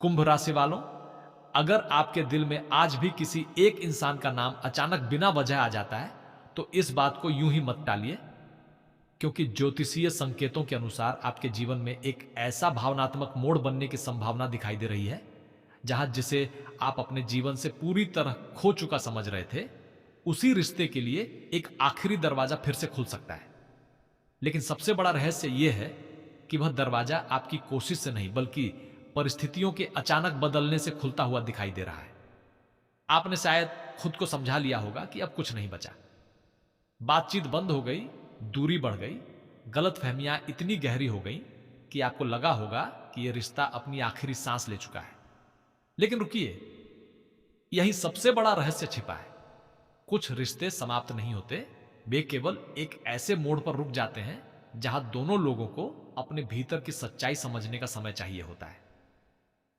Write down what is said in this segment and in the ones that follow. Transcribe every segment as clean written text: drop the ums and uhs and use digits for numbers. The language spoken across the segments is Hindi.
कुंभ राशि वालों, अगर आपके दिल में आज भी किसी एक इंसान का नाम अचानक बिना वजह आ जाता है, तो इस बात को यूं ही मत टालिए, क्योंकि ज्योतिषीय संकेतों के अनुसार आपके जीवन में एक ऐसा भावनात्मक मोड़ बनने की संभावना दिखाई दे रही है, जहां जिसे आप अपने जीवन से पूरी तरह खो चुका समझ रहे थे, उसी रिश्ते के लिए एक आखिरी दरवाजा फिर से खुल सकता है। लेकिन सबसे बड़ा रहस्य यह है कि वह दरवाजा आपकी कोशिश से नहीं, बल्कि परिस्थितियों के अचानक बदलने से खुलता हुआ दिखाई दे रहा है। आपने शायद खुद को समझा लिया होगा कि अब कुछ नहीं बचा। बातचीत बंद हो गई, दूरी बढ़ गई, गलतफहमियां इतनी गहरी हो गई कि आपको लगा होगा कि यह रिश्ता अपनी आखिरी सांस ले चुका है। लेकिन रुकिए, यही सबसे बड़ा रहस्य छिपा है। कुछ रिश्ते समाप्त नहीं होते, वे केवल एक ऐसे मोड़ पर रुक जाते हैं जहां दोनों लोगों को अपने भीतर की सच्चाई समझने का समय चाहिए होता है।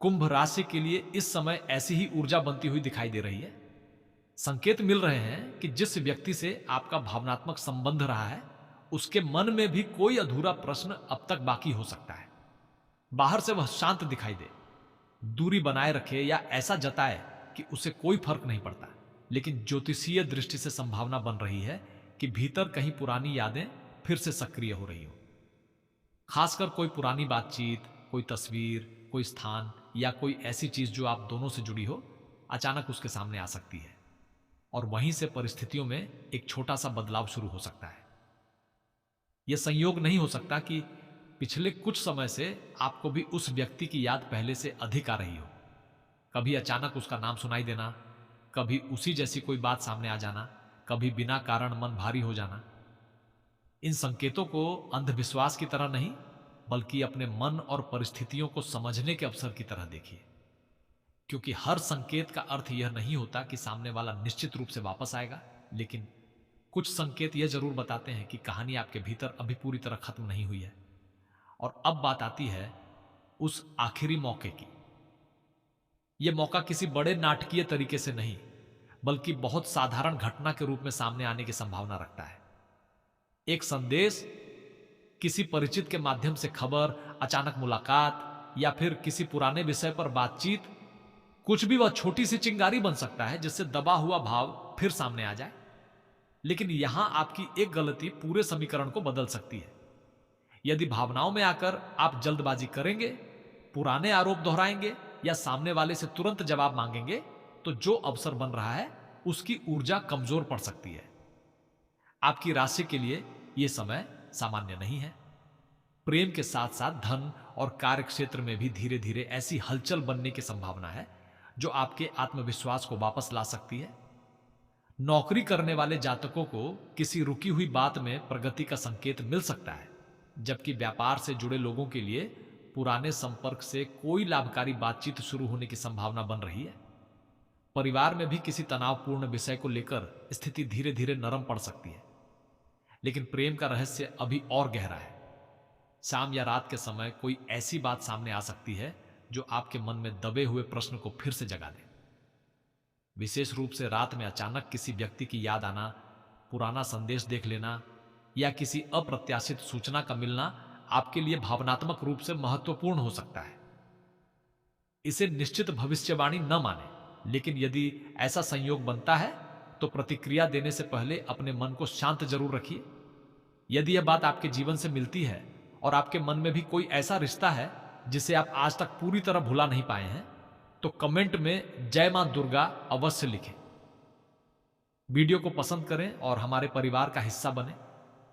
कुंभ राशि के लिए इस समय ऐसी ही ऊर्जा बनती हुई दिखाई दे रही है। संकेत मिल रहे हैं कि जिस व्यक्ति से आपका भावनात्मक संबंध रहा है, उसके मन में भी कोई अधूरा प्रश्न अब तक बाकी हो सकता है। बाहर से वह शांत दिखाई दे, दूरी बनाए रखे या ऐसा जताए कि उसे कोई फर्क नहीं पड़ता, लेकिन ज्योतिषीय दृष्टि से संभावना बन रही है कि भीतर कहीं पुरानी यादें फिर से सक्रिय हो रही हो। खासकर कोई पुरानी बातचीत, कोई तस्वीर, कोई स्थान या कोई ऐसी चीज जो आप दोनों से जुड़ी हो, अचानक उसके सामने आ सकती है और वहीं से परिस्थितियों में एक छोटा सा बदलाव शुरू हो सकता है। यह संयोग नहीं हो सकता कि पिछले कुछ समय से आपको भी उस व्यक्ति की याद पहले से अधिक आ रही हो। कभी अचानक उसका नाम सुनाई देना, कभी उसी जैसी कोई बात सामने आ जाना, कभी बिना कारण मन भारी हो जाना। इन संकेतों को अंधविश्वास की तरह नहीं, बल्कि अपने मन और परिस्थितियों को समझने के अवसर की तरह देखिए, क्योंकि हर संकेत का अर्थ यह नहीं होता कि सामने वाला निश्चित रूप से वापस आएगा, लेकिन कुछ संकेत यह जरूर बताते हैं कि कहानी आपके भीतर अभी पूरी तरह खत्म नहीं हुई है। और अब बात आती है उस आखिरी मौके की। यह मौका किसी बड़े नाटकीय तरीके से नहीं, बल्कि बहुत साधारण घटना के रूप में सामने आने की संभावना रखता है। एक संदेश, किसी परिचित के माध्यम से खबर, अचानक मुलाकात या फिर किसी पुराने विषय पर बातचीत, कुछ भी वह छोटी सी चिंगारी बन सकता है जिससे दबा हुआ भाव फिर सामने आ जाए। लेकिन यहां आपकी एक गलती पूरे समीकरण को बदल सकती है। यदि भावनाओं में आकर आप जल्दबाजी करेंगे, पुराने आरोप दोहराएंगे या सामने वाले से तुरंत जवाब मांगेंगे, तो जो अवसर बन रहा है उसकी ऊर्जा कमजोर पड़ सकती है। आपकी राशि के लिए यह समय सामान्य नहीं है। प्रेम के साथ साथ धन और कार्य क्षेत्र में भी धीरे धीरे ऐसी हलचल बनने की संभावना है जो आपके आत्मविश्वास को वापस ला सकती है। नौकरी करने वाले जातकों को किसी रुकी हुई बात में प्रगति का संकेत मिल सकता है, जबकि व्यापार से जुड़े लोगों के लिए पुराने संपर्क से कोई लाभकारी बातचीत शुरू होने की संभावना बन रही है। परिवार में भी किसी तनावपूर्ण विषय को लेकर स्थिति धीरे धीरे नरम पड़ सकती है। लेकिन प्रेम का रहस्य अभी और गहरा है। शाम या रात के समय कोई ऐसी बात सामने आ सकती है जो आपके मन में दबे हुए प्रश्न को फिर से जगा दे। विशेष रूप से रात में अचानक किसी व्यक्ति की याद आना, पुराना संदेश देख लेना या किसी अप्रत्याशित सूचना का मिलना आपके लिए भावनात्मक रूप से महत्वपूर्ण हो सकता है। इसे निश्चित भविष्यवाणी न माने, लेकिन यदि ऐसा संयोग बनता है तो प्रतिक्रिया देने से पहले अपने मन को शांत जरूर रखिए। यदि यह बात आपके जीवन से मिलती है और आपके मन में भी कोई ऐसा रिश्ता है जिसे आप आज तक पूरी तरह भुला नहीं पाए हैं, तो कमेंट में जय मां दुर्गा अवश्य लिखें। वीडियो को पसंद करें और हमारे परिवार का हिस्सा बने,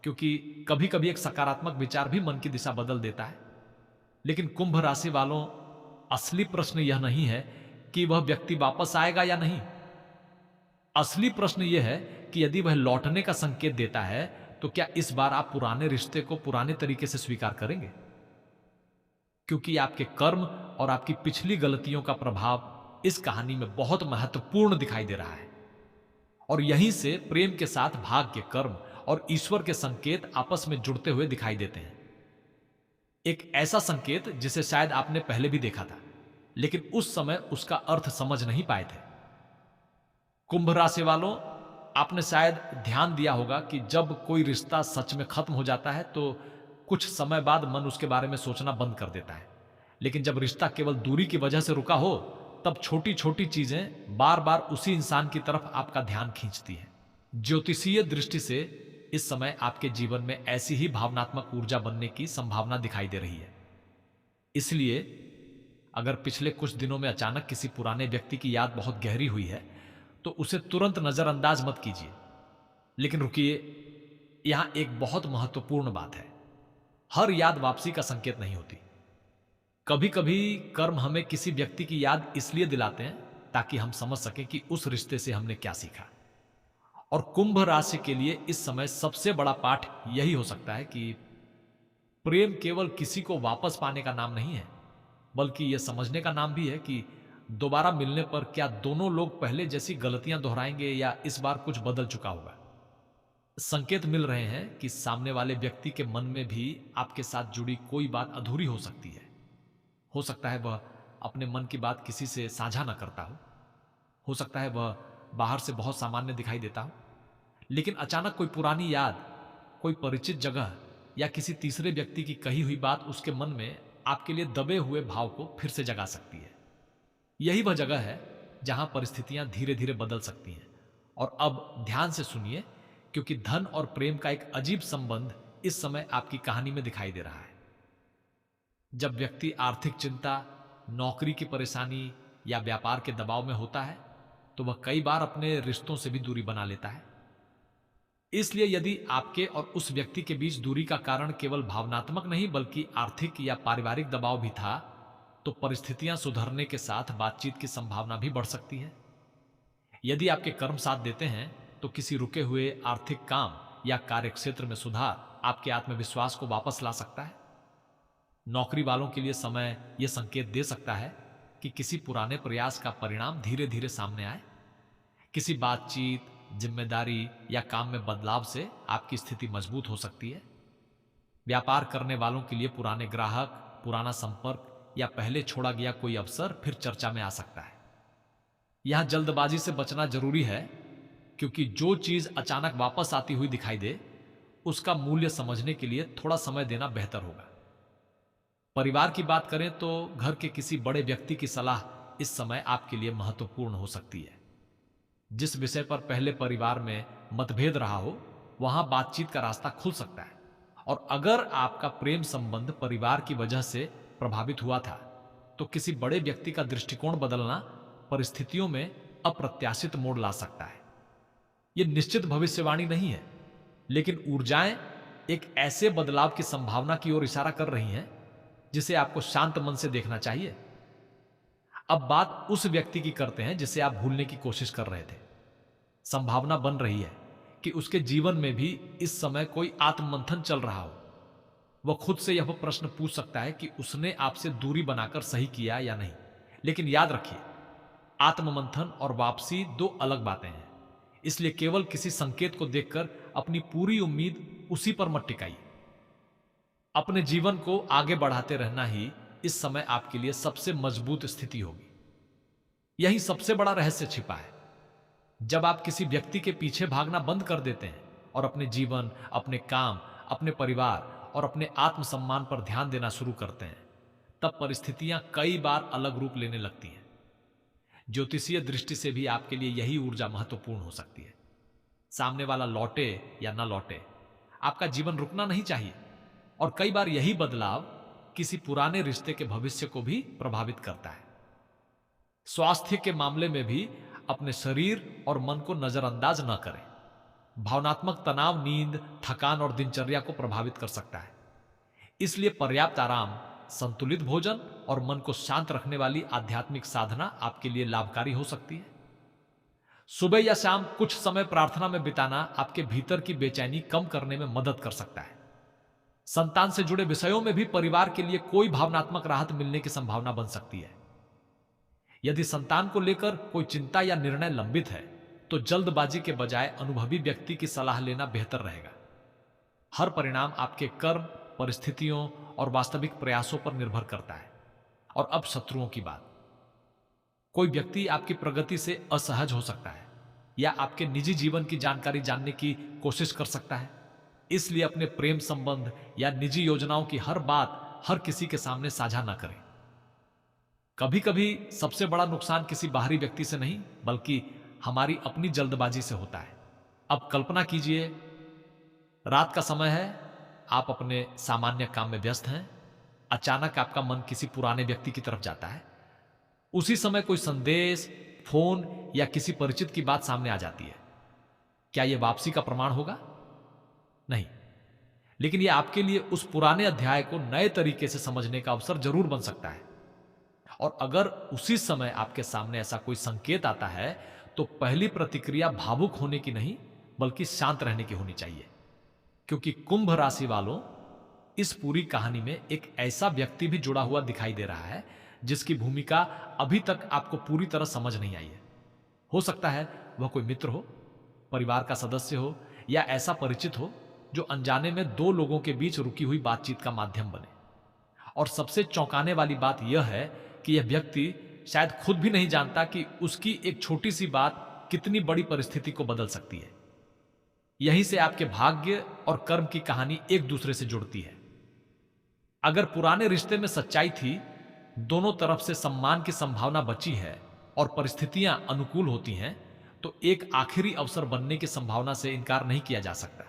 क्योंकि कभी कभी एक सकारात्मक विचार भी मन की दिशा बदल देता है। लेकिन कुंभ राशि वालों, असली प्रश्न यह नहीं है कि वह व्यक्ति वापस आएगा या नहीं। असली प्रश्न यह है कि यदि वह लौटने का संकेत देता है, तो क्या इस बार आप पुराने रिश्ते को पुराने तरीके से स्वीकार करेंगे? क्योंकि आपके कर्म और आपकी पिछली गलतियों का प्रभाव इस कहानी में बहुत महत्वपूर्ण दिखाई दे रहा है। और यहीं से प्रेम के साथ भाग्य, कर्म और ईश्वर के संकेत आपस में जुड़ते हुए दिखाई देते हैं। एक ऐसा संकेत जिसे शायद आपने पहले भी देखा था, लेकिन उस समय उसका अर्थ समझ नहीं पाए थे। कुंभ राशि वालों, आपने शायद ध्यान दिया होगा कि जब कोई रिश्ता सच में खत्म हो जाता है तो कुछ समय बाद मन उसके बारे में सोचना बंद कर देता है। लेकिन जब रिश्ता केवल दूरी की वजह से रुका हो, तब छोटी छोटी चीजें बार बार उसी इंसान की तरफ आपका ध्यान खींचती हैं। ज्योतिषीय दृष्टि से इस समय आपके जीवन में ऐसी ही भावनात्मक ऊर्जा बनने की संभावना दिखाई दे रही है। इसलिए अगर पिछले कुछ दिनों में अचानक किसी पुराने व्यक्ति की याद बहुत गहरी हुई है, तो उसे तुरंत नजरअंदाज मत कीजिए। लेकिन रुकिए, यहां एक बहुत महत्वपूर्ण बात है। हर याद वापसी का संकेत नहीं होती। कभी कभी कर्म हमें किसी व्यक्ति की याद इसलिए दिलाते हैं ताकि हम समझ सकें कि उस रिश्ते से हमने क्या सीखा। और कुंभ राशि के लिए इस समय सबसे बड़ा पाठ यही हो सकता है कि प्रेम केवल किसी को वापस पाने का नाम नहीं है, बल्कि यह समझने का नाम भी है कि दोबारा मिलने पर क्या दोनों लोग पहले जैसी गलतियां दोहराएंगे या इस बार कुछ बदल चुका होगा। संकेत मिल रहे हैं कि सामने वाले व्यक्ति के मन में भी आपके साथ जुड़ी कोई बात अधूरी हो सकती है। हो सकता है वह अपने मन की बात किसी से साझा न करता हो सकता है वह बाहर से बहुत सामान्य दिखाई देता हो, लेकिन अचानक कोई पुरानी याद, कोई परिचित जगह या किसी तीसरे व्यक्ति की कही हुई बात उसके मन में आपके लिए दबे हुए भाव को फिर से जगा सकती है। यही वह जगह है जहां परिस्थितियां धीरे धीरे बदल सकती हैं। और अब ध्यान से सुनिए, क्योंकि धन और प्रेम का एक अजीब संबंध इस समय आपकी कहानी में दिखाई दे रहा है। जब व्यक्ति आर्थिक चिंता, नौकरी की परेशानी या व्यापार के दबाव में होता है, तो वह कई बार अपने रिश्तों से भी दूरी बना लेता है। इसलिए यदि आपके और उस व्यक्ति के बीच दूरी का कारण केवल भावनात्मक नहीं बल्कि आर्थिक या पारिवारिक दबाव भी था, तो परिस्थितियां सुधरने के साथ बातचीत की संभावना भी बढ़ सकती है। यदि आपके कर्म साथ देते हैं, तो किसी रुके हुए आर्थिक काम या कार्य क्षेत्र में सुधार आपके आत्मविश्वास को वापस ला सकता है। नौकरी वालों के लिए समय यह संकेत दे सकता है कि किसी पुराने प्रयास का परिणाम धीरे धीरे सामने आए। किसी बातचीत, जिम्मेदारी या काम में बदलाव से आपकी स्थिति मजबूत हो सकती है। व्यापार करने वालों के लिए पुराने ग्राहक, पुराना संपर्क या पहले छोड़ा गया कोई अवसर फिर चर्चा में आ सकता है। यहां जल्दबाजी से बचना जरूरी है, क्योंकि जो चीज अचानक वापस आती हुई दिखाई दे, उसका मूल्य समझने के लिए थोड़ा समय देना बेहतर होगा। परिवार की बात करें तो घर के किसी बड़े व्यक्ति की सलाह इस समय आपके लिए महत्वपूर्ण हो सकती है। जिस विषय पर पहले परिवार में मतभेद रहा हो, वहां बातचीत का रास्ता खुल सकता है। और अगर आपका प्रेम संबंध परिवार की वजह से प्रभावित हुआ था, तो किसी बड़े व्यक्ति का दृष्टिकोण बदलना परिस्थितियों में अप्रत्याशित मोड़ ला सकता है। यह निश्चित भविष्यवाणी नहीं है, लेकिन ऊर्जाएं एक ऐसे बदलाव की संभावना की ओर इशारा कर रही हैं जिसे आपको शांत मन से देखना चाहिए। अब बात उस व्यक्ति की करते हैं जिसे आप भूलने की कोशिश कर रहे थे। संभावना बन रही है कि उसके जीवन में भी इस समय कोई आत्ममंथन चल रहा हो। वह खुद से यह प्रश्न पूछ सकता है कि उसने आपसे दूरी बनाकर सही किया या नहीं। लेकिन याद रखिए, आत्ममंथन और वापसी दो अलग बातें हैं। इसलिए केवल किसी संकेत को देखकर अपनी पूरी उम्मीद उसी पर मत टिकाइए। अपने जीवन को आगे बढ़ाते रहना ही इस समय आपके लिए सबसे मजबूत स्थिति होगी। यही सबसे बड़ा रहस्य छिपा है। जब आप किसी व्यक्ति के पीछे भागना बंद कर देते हैं और अपने जीवन, अपने काम, अपने परिवार और अपने आत्मसम्मान पर ध्यान देना शुरू करते हैं, तब परिस्थितियां कई बार अलग रूप लेने लगती हैं। ज्योतिषीय दृष्टि से भी आपके लिए यही ऊर्जा महत्वपूर्ण हो सकती है। सामने वाला लौटे या न लौटे, आपका जीवन रुकना नहीं चाहिए। और कई बार यही बदलाव किसी पुराने रिश्ते के भविष्य को भी प्रभावित करता है। स्वास्थ्य के मामले में भी अपने शरीर और मन को नजरअंदाज न करें। भावनात्मक तनाव नींद, थकान और दिनचर्या को प्रभावित कर सकता है। इसलिए पर्याप्त आराम, संतुलित भोजन और मन को शांत रखने वाली आध्यात्मिक साधना आपके लिए लाभकारी हो सकती है। सुबह या शाम कुछ समय प्रार्थना में बिताना आपके भीतर की बेचैनी कम करने में मदद कर सकता है। संतान से जुड़े विषयों में भी परिवार के लिए कोई भावनात्मक राहत मिलने की संभावना बन सकती है। यदि संतान को लेकर कोई चिंता या निर्णय लंबित है, तो जल्दबाजी के बजाय अनुभवी व्यक्ति की सलाह लेना बेहतर रहेगा। हर परिणाम आपके कर्म, परिस्थितियों और वास्तविक प्रयासों पर निर्भर करता है। और अब शत्रुओं की बात। कोई व्यक्ति आपकी प्रगति से असहज हो सकता है या आपके निजी जीवन की जानकारी जानने की कोशिश कर सकता है। इसलिए अपने प्रेम संबंध या निजी योजनाओं की हर बात हर किसी के सामने साझा न करें। कभी कभी सबसे बड़ा नुकसान किसी बाहरी व्यक्ति से नहीं बल्कि हमारी अपनी जल्दबाजी से होता है। अब कल्पना कीजिए, रात का समय है, आप अपने सामान्य काम में व्यस्त हैं। अचानक आपका मन किसी पुराने व्यक्ति की तरफ जाता है। उसी समय कोई संदेश, फोन या किसी परिचित की बात सामने आ जाती है। क्या यह वापसी का प्रमाण होगा? नहीं, लेकिन यह आपके लिए उस पुराने अध्याय को नए तरीके से समझने का अवसर जरूर बन सकता है। और अगर उसी समय आपके सामने ऐसा कोई संकेत आता है तो पहली प्रतिक्रिया भावुक होने की नहीं बल्कि शांत रहने की होनी चाहिए, क्योंकि कुंभ राशि वालों, इस पूरी कहानी में एक ऐसा व्यक्ति भी जुड़ा हुआ दिखाई दे रहा है जिसकी भूमिका अभी तक आपको पूरी तरह समझ नहीं आई है। हो सकता है वह कोई मित्र हो, परिवार का सदस्य हो या ऐसा परिचित हो जो अनजाने में दो लोगों के बीच रुकी हुई बातचीत का माध्यम बने। और सबसे चौंकाने वाली बात यह है कि यह व्यक्ति शायद खुद भी नहीं जानता कि उसकी एक छोटी सी बात कितनी बड़ी परिस्थिति को बदल सकती है। यहीं से आपके भाग्य और कर्म की कहानी एक दूसरे से जुड़ती है। अगर पुराने रिश्ते में सच्चाई थी, दोनों तरफ से सम्मान की संभावना बची है और परिस्थितियां अनुकूल होती हैं, तो एक आखिरी अवसर बनने की संभावना से इनकार नहीं किया जा सकता।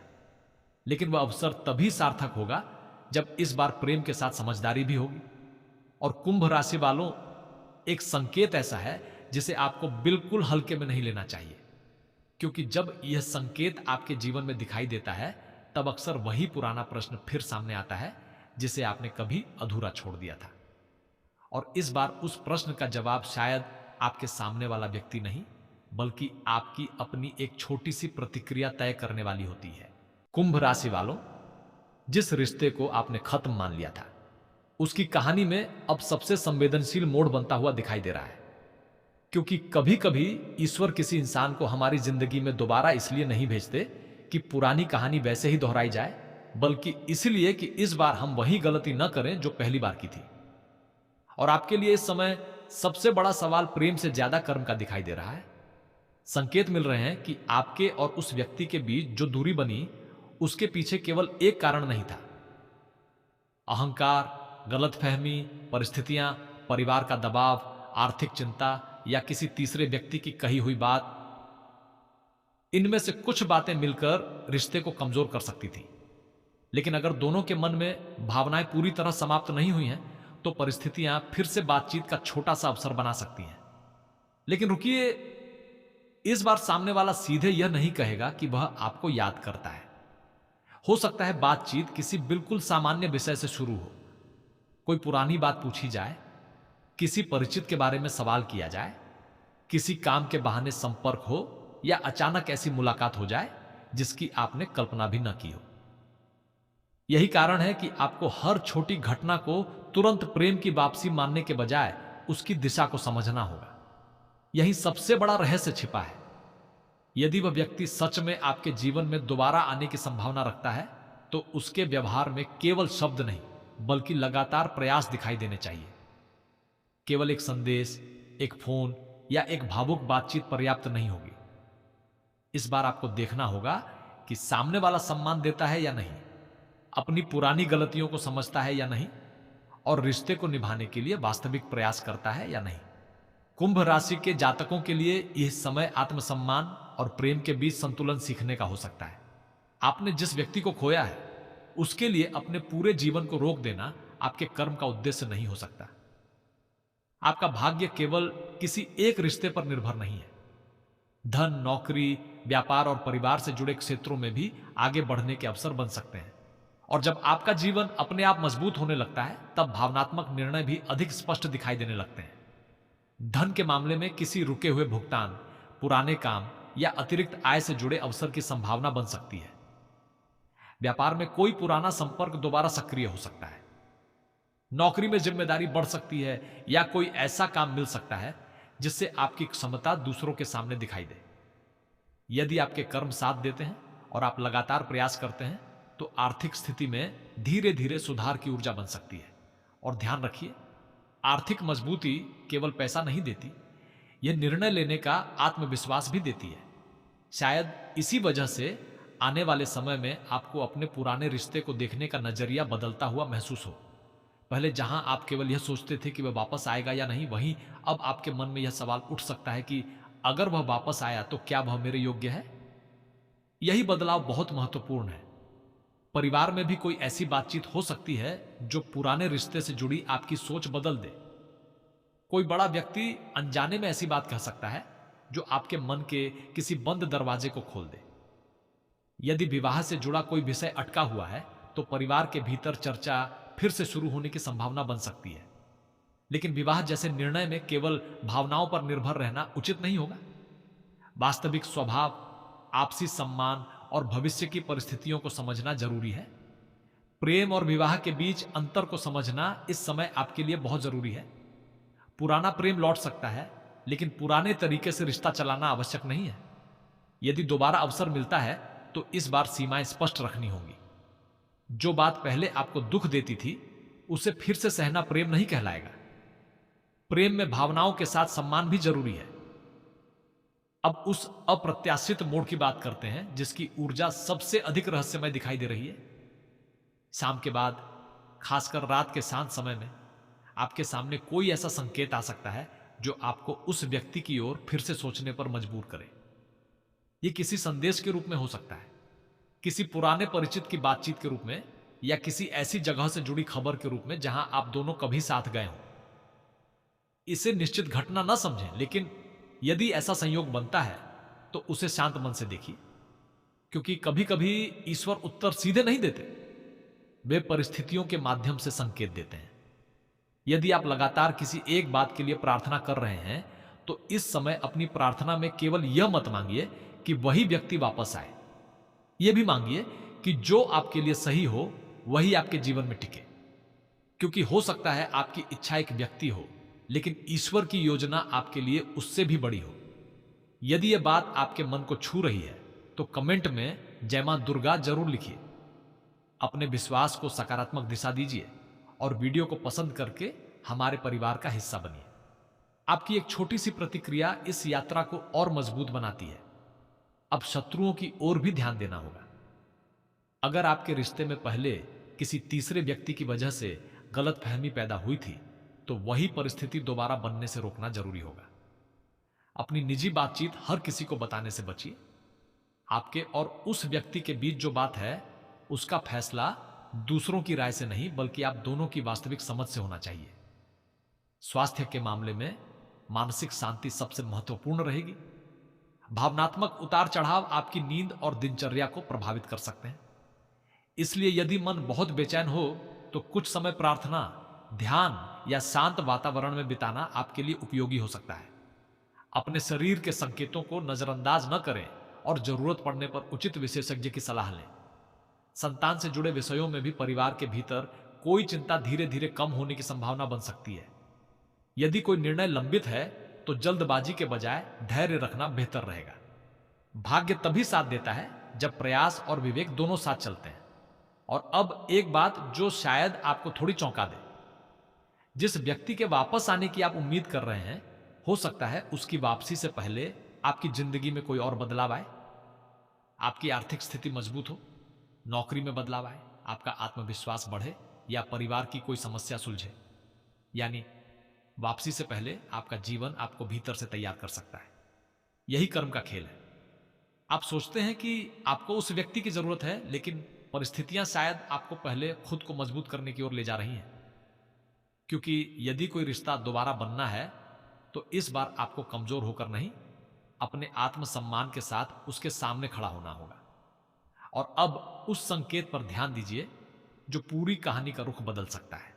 लेकिन वह अवसर तभी सार्थक होगा जब इस बार प्रेम के साथ समझदारी भी होगी। और कुंभ राशि वालों, एक संकेत ऐसा है जिसे आपको बिल्कुल हल्के में नहीं लेना चाहिए, क्योंकि जब यह संकेत आपके जीवन में दिखाई देता है तब अक्सर वही पुराना प्रश्न फिर सामने आता है जिसे आपने कभी अधूरा छोड़ दिया था। और इस बार उस प्रश्न का जवाब शायद आपके सामने वाला व्यक्ति नहीं बल्कि आपकी अपनी एक छोटी सी प्रतिक्रिया तय करने वाली होती है। कुंभ राशि वालों, जिस रिश्ते को आपने खत्म मान लिया था, उसकी कहानी में अब सबसे संवेदनशील मोड़ बनता हुआ दिखाई दे रहा है। क्योंकि कभी कभी ईश्वर किसी इंसान को हमारी जिंदगी में दोबारा इसलिए नहीं भेजते कि पुरानी कहानी वैसे ही दोहराई जाए, बल्कि इसलिए कि इस बार हम वही गलती न करें जो पहली बार की थी। और आपके लिए इस समय सबसे बड़ा सवाल प्रेम से ज्यादा कर्म का दिखाई दे रहा है। संकेत मिल रहे हैं कि आपके और उस व्यक्ति के बीच जो दूरी बनी, उसके पीछे केवल एक कारण नहीं था। अहंकार, गलतफहमी, परिस्थितियां, परिवार का दबाव, आर्थिक चिंता या किसी तीसरे व्यक्ति की कही हुई बात, इनमें से कुछ बातें मिलकर रिश्ते को कमजोर कर सकती थी। लेकिन अगर दोनों के मन में भावनाएं पूरी तरह समाप्त नहीं हुई हैं तो परिस्थितियां फिर से बातचीत का छोटा सा अवसर बना सकती हैं। लेकिन रुकिए, इस बार सामने वाला सीधे यह नहीं कहेगा कि वह आपको याद करता है। हो सकता है बातचीत किसी बिल्कुल सामान्य विषय से शुरू हो, कोई पुरानी बात पूछी जाए, किसी परिचित के बारे में सवाल किया जाए, किसी काम के बहाने संपर्क हो या अचानक ऐसी मुलाकात हो जाए जिसकी आपने कल्पना भी न की हो। यही कारण है कि आपको हर छोटी घटना को तुरंत प्रेम की वापसी मानने के बजाय उसकी दिशा को समझना होगा। यही सबसे बड़ा रहस्य छिपा है। यदि वह व्यक्ति सच में आपके जीवन में दोबारा आने की संभावना रखता है तो उसके व्यवहार में केवल शब्द नहीं बल्कि लगातार प्रयास दिखाई देने चाहिए। केवल एक संदेश, एक फोन या एक भावुक बातचीत पर्याप्त नहीं होगी। इस बार आपको देखना होगा कि सामने वाला सम्मान देता है या नहीं, अपनी पुरानी गलतियों को समझता है या नहीं, और रिश्ते को निभाने के लिए वास्तविक प्रयास करता है या नहीं। कुंभ राशि के जातकों के लिए यह समय आत्मसम्मान और प्रेम के बीच संतुलन सीखने का हो सकता है। आपने जिस व्यक्ति को खोया है उसके लिए अपने पूरे जीवन को रोक देना आपके कर्म का उद्देश्य नहीं हो सकता। आपका भाग्य केवल किसी एक रिश्ते पर निर्भर नहीं है। धन, नौकरी, व्यापार और परिवार से जुड़े क्षेत्रों में भी आगे बढ़ने के अवसर बन सकते हैं। और जब आपका जीवन अपने आप मजबूत होने लगता है तब भावनात्मक निर्णय भी अधिक स्पष्ट दिखाई देने लगते हैं। धन के मामले में किसी रुके हुए भुगतान, पुराने काम या अतिरिक्त आय से जुड़े अवसर की संभावना बन सकती है। व्यापार में कोई पुराना संपर्क दोबारा सक्रिय हो सकता है। नौकरी में जिम्मेदारी बढ़ सकती है या कोई ऐसा काम मिल सकता है जिससे आपकी क्षमता दूसरों के सामने दिखाई दे। यदि आपके कर्म साथ देते हैं और आप लगातार प्रयास करते हैं तो आर्थिक स्थिति में धीरे धीरे सुधार की ऊर्जा बन सकती है। और ध्यान रखिए, आर्थिक मजबूती केवल पैसा नहीं देती, यह निर्णय लेने का आत्मविश्वास भी देती है। शायद इसी वजह से आने वाले समय में आपको अपने पुराने रिश्ते को देखने का नजरिया बदलता हुआ महसूस हो। पहले जहां आप केवल यह सोचते थे कि वह वापस आएगा या नहीं, वहीं अब आपके मन में यह सवाल उठ सकता है कि अगर वह वापस आया तो क्या वह मेरे योग्य है? यही बदलाव बहुत महत्वपूर्ण है। परिवार में भी कोई ऐसी बातचीत हो सकती है जो पुराने रिश्ते से जुड़ी आपकी सोच बदल दे। कोई बड़ा व्यक्ति अनजाने में ऐसी बात कह सकता है जो आपके मन के किसी बंद दरवाजे को खोल दे। यदि विवाह से जुड़ा कोई विषय अटका हुआ है तो परिवार के भीतर चर्चा फिर से शुरू होने की संभावना बन सकती है। लेकिन विवाह जैसे निर्णय में केवल भावनाओं पर निर्भर रहना उचित नहीं होगा। वास्तविक स्वभाव, आपसी सम्मान और भविष्य की परिस्थितियों को समझना जरूरी है। प्रेम और विवाह के बीच अंतर को समझना इस समय आपके लिए बहुत जरूरी है। पुराना प्रेम लौट सकता है, लेकिन पुराने तरीके से रिश्ता चलाना आवश्यक नहीं है। यदि दोबारा अवसर मिलता है तो इस बार सीमाएं स्पष्ट रखनी होंगी। जो बात पहले आपको दुख देती थी उसे फिर से सहना प्रेम नहीं कहलाएगा। प्रेम में भावनाओं के साथ सम्मान भी जरूरी है। अब उस अप्रत्याशित मोड़ की बात करते हैं जिसकी ऊर्जा सबसे अधिक रहस्यमय दिखाई दे रही है। शाम के बाद, खासकर रात के शांत समय में, आपके सामने कोई ऐसा संकेत आ सकता है जो आपको उस व्यक्ति की ओर फिर से सोचने पर मजबूर करे। यह किसी संदेश के रूप में हो सकता है, किसी पुराने परिचित की बातचीत के रूप में, या किसी ऐसी जगह से जुड़ी खबर के रूप में जहां आप दोनों कभी साथ गए हों। इसे निश्चित घटना न समझें, लेकिन यदि ऐसा संयोग बनता है तो उसे शांत मन से देखिए, क्योंकि कभी कभी ईश्वर उत्तर सीधे नहीं देते, वे परिस्थितियों के माध्यम से संकेत देते हैं। यदि आप लगातार किसी एक बात के लिए प्रार्थना कर रहे हैं तो इस समय अपनी प्रार्थना में केवल यह मत मांगिए कि वही व्यक्ति वापस आए। यह भी मांगिए कि जो आपके लिए सही हो वही आपके जीवन में टिके, क्योंकि हो सकता है आपकी इच्छा एक व्यक्ति हो, लेकिन ईश्वर की योजना आपके लिए उससे भी बड़ी हो। यदि यह बात आपके मन को छू रही है तो कमेंट में जय मां दुर्गा जरूर लिखिए। अपने विश्वास को सकारात्मक दिशा दीजिए और वीडियो को पसंद करके हमारे परिवार का हिस्सा बनिए। आपकी एक छोटी सी प्रतिक्रिया इस यात्रा को और मजबूत बनाती है। अब शत्रुओं की ओर भी ध्यान देना होगा। अगर आपके रिश्ते में पहले किसी तीसरे व्यक्ति की वजह से गलतफहमी पैदा हुई थी तो वही परिस्थिति दोबारा बनने से रोकना जरूरी होगा। अपनी निजी बातचीत हर किसी को बताने से बचिए। आपके और उस व्यक्ति के बीच जो बात है उसका फैसला दूसरों की राय से नहीं बल्कि आप दोनों की वास्तविक समझ से होना चाहिए। स्वास्थ्य के मामले में मानसिक शांति सबसे महत्वपूर्ण रहेगी। भावनात्मक उतार चढ़ाव आपकी नींद और दिनचर्या को प्रभावित कर सकते हैं। इसलिए यदि मन बहुत बेचैन हो तो कुछ समय प्रार्थना, ध्यान या शांत वातावरण में बिताना आपके लिए उपयोगी हो सकता है। अपने शरीर के संकेतों को नजरअंदाज न करें और जरूरत पड़ने पर उचित विशेषज्ञ की सलाह लें। संतान से जुड़े विषयों में भी परिवार के भीतर कोई चिंता धीरे धीरे कम होने की संभावना बन सकती है। यदि कोई निर्णय लंबित है तो जल्दबाजी के बजाय धैर्य रखना बेहतर रहेगा। भाग्य तभी साथ देता है जब प्रयास और विवेक दोनों साथ चलते हैं। और अब एक बात जो शायद आपको थोड़ी चौंका दे, जिस व्यक्ति के वापस आने की आप उम्मीद कर रहे हैं, हो सकता है उसकी वापसी से पहले आपकी जिंदगी में कोई और बदलाव आए। आपकी आर्थिक स्थिति मजबूत हो, नौकरी में बदलाव आए, आपका आत्मविश्वास बढ़े या परिवार की कोई समस्या सुलझे। यानी वापसी से पहले आपका जीवन आपको भीतर से तैयार कर सकता है। यही कर्म का खेल है। आप सोचते हैं कि आपको उस व्यक्ति की जरूरत है, लेकिन परिस्थितियां शायद आपको पहले खुद को मजबूत करने की ओर ले जा रही हैं। क्योंकि यदि कोई रिश्ता दोबारा बनना है तो इस बार आपको कमजोर होकर नहीं, अपने आत्मसम्मान के साथ उसके सामने खड़ा होना होगा। और अब उस संकेत पर ध्यान दीजिए जो पूरी कहानी का रुख बदल सकता है।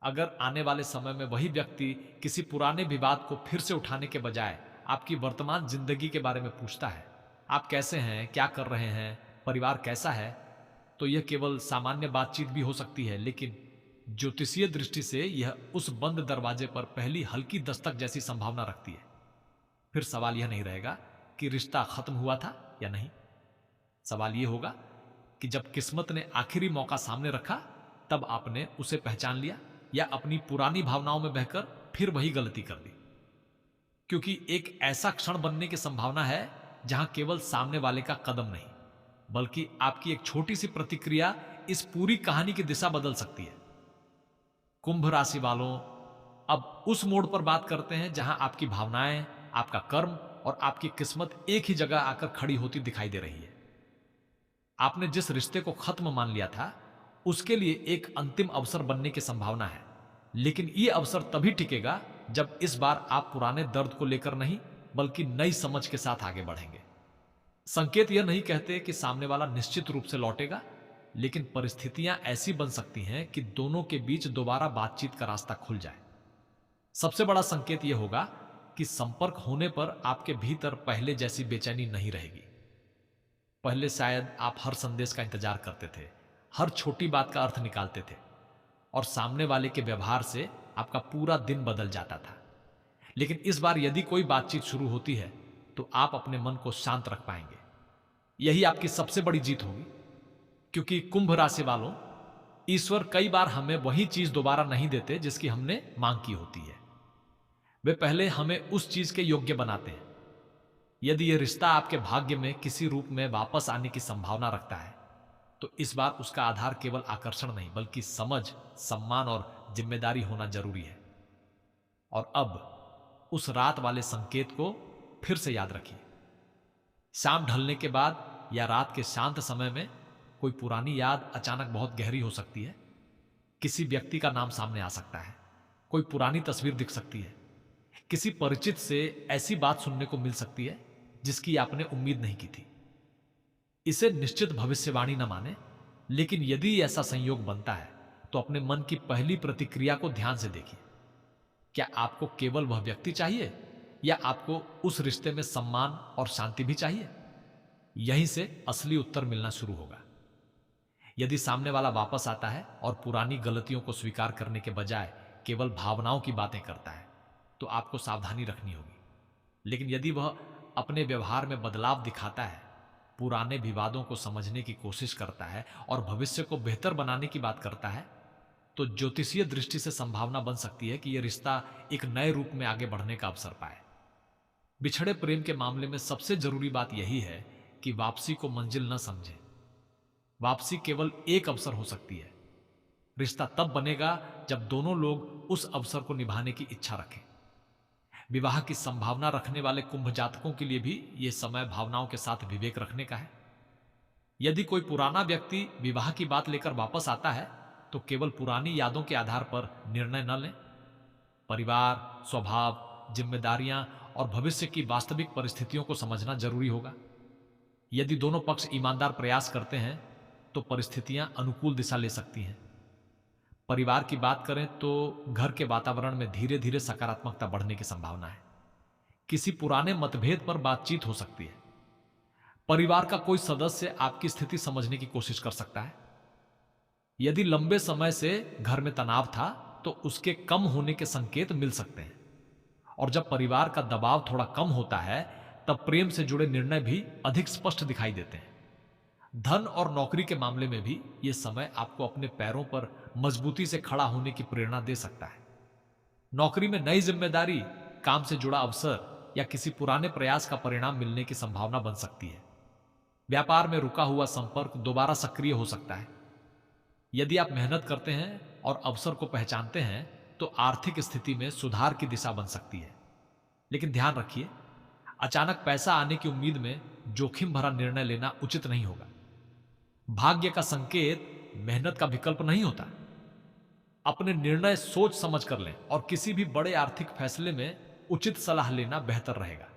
अगर आने वाले समय में वही व्यक्ति किसी पुराने विवाद को फिर से उठाने के बजाय आपकी वर्तमान जिंदगी के बारे में पूछता है, आप कैसे हैं, क्या कर रहे हैं, परिवार कैसा है, तो यह केवल सामान्य बातचीत भी हो सकती है, लेकिन ज्योतिषीय दृष्टि से यह उस बंद दरवाजे पर पहली हल्की दस्तक जैसी संभावना रखती है। फिर सवाल यह नहीं रहेगा कि रिश्ता खत्म हुआ था या नहीं। सवाल यह होगा कि जब किस्मत ने आखिरी मौका सामने रखा तब आपने उसे पहचान लिया या अपनी पुरानी भावनाओं में बहकर फिर वही गलती कर दी। क्योंकि एक ऐसा क्षण बनने की संभावना है जहां केवल सामने वाले का कदम नहीं बल्कि आपकी एक छोटी सी प्रतिक्रिया इस पूरी कहानी की दिशा बदल सकती है। कुंभ राशि वालों, अब उस मोड़ पर बात करते हैं जहां आपकी भावनाएं, आपका कर्म और आपकी किस्मत एक ही जगह आकर खड़ी होती दिखाई दे रही है। आपने जिस रिश्ते को खत्म मान लिया था, उसके लिए एक अंतिम अवसर बनने की संभावना है। लेकिन यह अवसर तभी टिकेगा जब इस बार आप पुराने दर्द को लेकर नहीं, बल्कि नई समझ के साथ आगे बढ़ेंगे। संकेत यह नहीं कहते कि सामने वाला निश्चित रूप से लौटेगा, लेकिन परिस्थितियां ऐसी बन सकती हैं कि दोनों के बीच दोबारा बातचीत का रास्ता खुल जाए। सबसे बड़ा संकेत यह होगा कि संपर्क होने पर आपके भीतर पहले जैसी बेचैनी नहीं रहेगी। पहले शायद आप हर संदेश का इंतजार करते थे, हर छोटी बात का अर्थ निकालते थे और सामने वाले के व्यवहार से आपका पूरा दिन बदल जाता था। लेकिन इस बार यदि कोई बातचीत शुरू होती है तो आप अपने मन को शांत रख पाएंगे। यही आपकी सबसे बड़ी जीत होगी, क्योंकि कुंभ राशि वालों, ईश्वर कई बार हमें वही चीज दोबारा नहीं देते जिसकी हमने मांग की होती है। वे पहले हमें उस चीज के योग्य बनाते हैं। यदि यह रिश्ता आपके भाग्य में किसी रूप में वापस आने की संभावना रखता है, तो इस बार उसका आधार केवल आकर्षण नहीं, बल्कि समझ, सम्मान और जिम्मेदारी होना जरूरी है। और अब उस रात वाले संकेत को फिर से याद रखिए। शाम ढलने के बाद या रात के शांत समय में कोई पुरानी याद अचानक बहुत गहरी हो सकती है। किसी व्यक्ति का नाम सामने आ सकता है, कोई पुरानी तस्वीर दिख सकती है, किसी परिचित से ऐसी बात सुनने को मिल सकती है जिसकी आपने उम्मीद नहीं की थी। इसे निश्चित भविष्यवाणी न माने, लेकिन यदि ऐसा संयोग बनता है तो अपने मन की पहली प्रतिक्रिया को ध्यान से देखिए। क्या आपको केवल वह व्यक्ति चाहिए या आपको उस रिश्ते में सम्मान और शांति भी चाहिए? यहीं से असली उत्तर मिलना शुरू होगा। यदि सामने वाला वापस आता है और पुरानी गलतियों को स्वीकार करने के बजाय केवल भावनाओं की बातें करता है, तो आपको सावधानी रखनी होगी। लेकिन यदि वह अपने व्यवहार में बदलाव दिखाता है, पुराने विवादों को समझने की कोशिश करता है और भविष्य को बेहतर बनाने की बात करता है, तो ज्योतिषीय दृष्टि से संभावना बन सकती है कि यह रिश्ता एक नए रूप में आगे बढ़ने का अवसर पाए। बिछड़े प्रेम के मामले में सबसे जरूरी बात यही है कि वापसी को मंजिल न समझें। वापसी केवल एक अवसर हो सकती है। रिश्ता तब बनेगा जब दोनों लोग उस अवसर को निभाने की इच्छा रखें। विवाह की संभावना रखने वाले कुंभ जातकों के लिए भी यह समय भावनाओं के साथ विवेक रखने का है। यदि कोई पुराना व्यक्ति विवाह की बात लेकर वापस आता है, तो केवल पुरानी यादों के आधार पर निर्णय न लें। परिवार, स्वभाव, जिम्मेदारियां और भविष्य की वास्तविक परिस्थितियों को समझना जरूरी होगा। यदि दोनों पक्ष ईमानदार प्रयास करते हैं तो परिस्थितियां अनुकूल दिशा ले सकती हैं। परिवार की बात करें तो घर के वातावरण में धीरे धीरे सकारात्मकता बढ़ने की संभावना है। किसी पुराने मतभेद पर बातचीत हो सकती है। परिवार का कोई सदस्य आपकी स्थिति समझने की कोशिश कर सकता है। यदि लंबे समय से घर में तनाव था तो उसके कम होने के संकेत मिल सकते हैं। और जब परिवार का दबाव थोड़ा कम होता है, तब प्रेम से जुड़े निर्णय भी अधिक स्पष्ट दिखाई देते हैं। धन और नौकरी के मामले में भी यह समय आपको अपने पैरों पर मजबूती से खड़ा होने की प्रेरणा दे सकता है। नौकरी में नई जिम्मेदारी, काम से जुड़ा अवसर या किसी पुराने प्रयास का परिणाम मिलने की संभावना बन सकती है। व्यापार में रुका हुआ संपर्क दोबारा सक्रिय हो सकता है। यदि आप मेहनत करते हैं और अवसर को पहचानते हैं तो आर्थिक स्थिति में सुधार की दिशा बन सकती है। लेकिन ध्यान रखिए, अचानक पैसा आने की उम्मीद में जोखिम भरा निर्णय लेना उचित नहीं होगा। भाग्य का संकेत मेहनत का विकल्प नहीं होता। अपने निर्णय सोच समझ कर लें और किसी भी बड़े आर्थिक फैसले में उचित सलाह लेना बेहतर रहेगा।